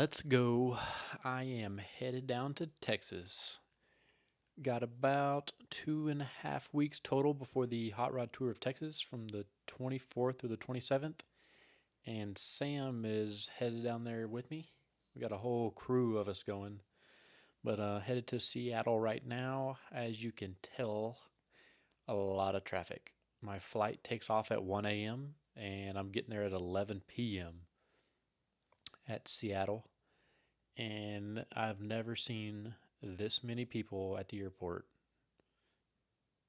Let's go. I am headed down to Texas. Got about 2.5 weeks total before the Hotrod Tour of Texas from the 24th through the 27th. And Sam is headed down there with me. We got a whole crew of us going. But headed to Seattle right now. As you can tell, a lot of traffic. My flight takes off at 1 a.m. and I'm getting there at 11 p.m. at Seattle. And I've never seen this many people at the airport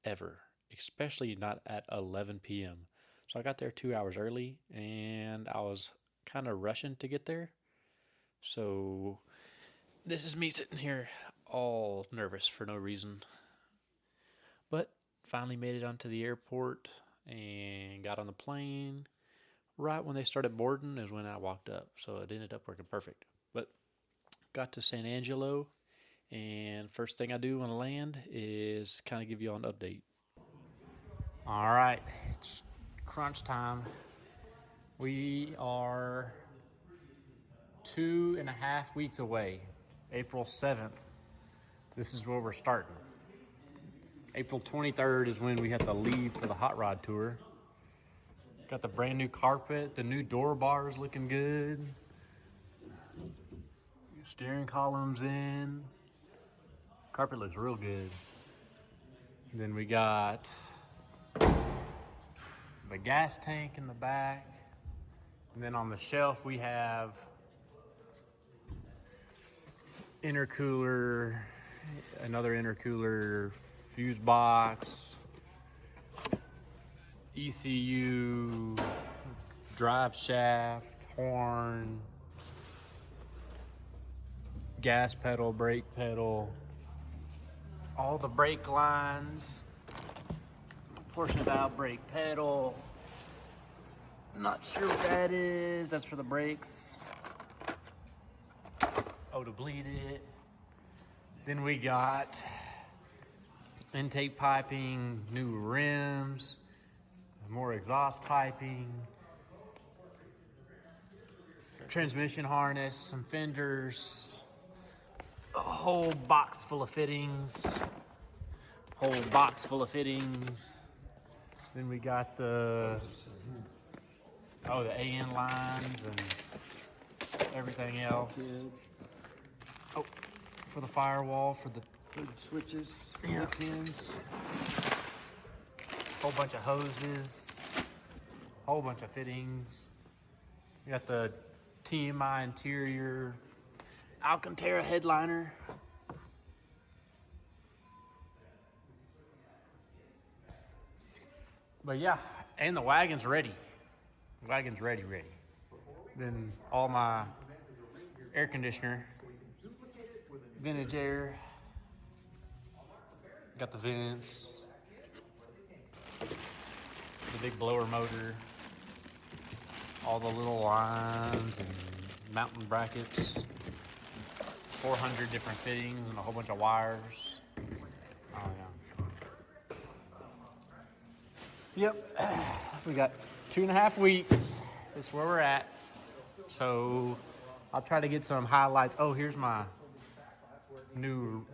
ever, especially not at 11 p.m. So I got there 2 hours early and I was kind of rushing to get there. So this is me sitting here all nervous for no reason. But finally made it onto the airport and got on the plane. Right when they started boarding is when I walked up. So it ended up working perfect. But got to San Angelo, and first thing I do when I land is kind of give you all an update. All right, it's crunch time. We are 2.5 weeks away. April 7th, this is where we're starting. April 23rd is when we have to leave for the Hot Rod Tour. Got the brand new carpet, the new door bars looking good. Steering columns in. Carpet looks real good. Then we got the gas tank in the back. And then on the shelf we have intercooler, another intercooler, fuse box, ECU, drive shaft, horn, gas pedal, brake pedal, all the brake lines, portion valve, brake pedal. Not sure what that is. That's for the brakes. Oh, to bleed it. Then we got intake piping, new rims, more exhaust piping, transmission harness, some fenders, a whole box full of fittings. Then we got the AN lines and everything else. Oh, for the firewall, for the switches, yeah, pins. Whole bunch of hoses, whole bunch of fittings. We got the TMI interior, Alcantara headliner. But yeah, and the wagon's ready. Ready. Then all my air conditioner, vintage air. Got the vents, the big blower motor, all the little lines and mounting brackets, 400 different fittings and a whole bunch of wires. Oh yeah. Yep, we got 2.5 weeks. That's where we're at. So I'll try to get some highlights. Oh, here's my new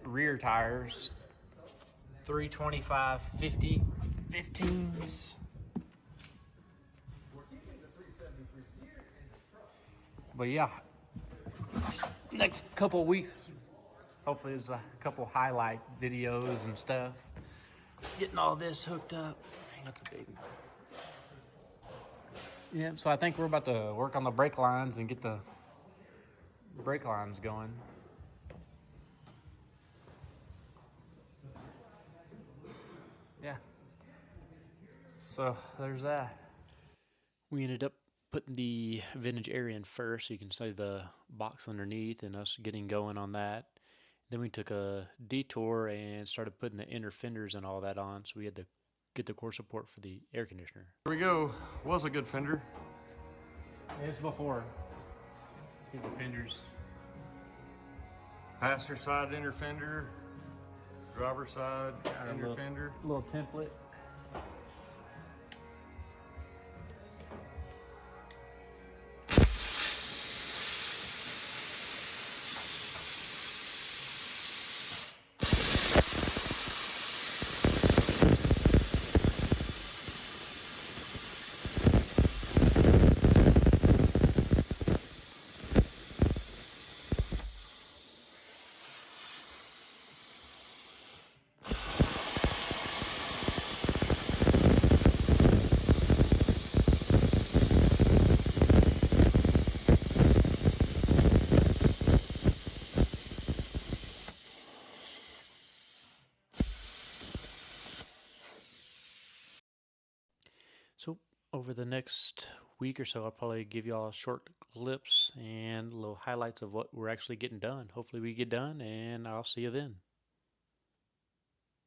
rear tires. 325/50 15s. But yeah, next couple weeks, hopefully there's a couple highlight videos and stuff. Getting all this hooked up. That's a big one. Yeah, so I think we're about to work on the brake lines and get the brake lines going. Yeah. So there's that. We ended up putting the vintage air in first so you can see the box underneath and us getting going on that. Then we took a detour and started putting the inner fenders and all that on, so we had to get the core support for the air conditioner. Here we go. Was a good fender. It's before. See the fenders. Passenger side inner fender. Driver side inner fender. Little template. So over the next week or so, I'll probably give y'all short clips and little highlights of what we're actually getting done. Hopefully we get done, and I'll see you then.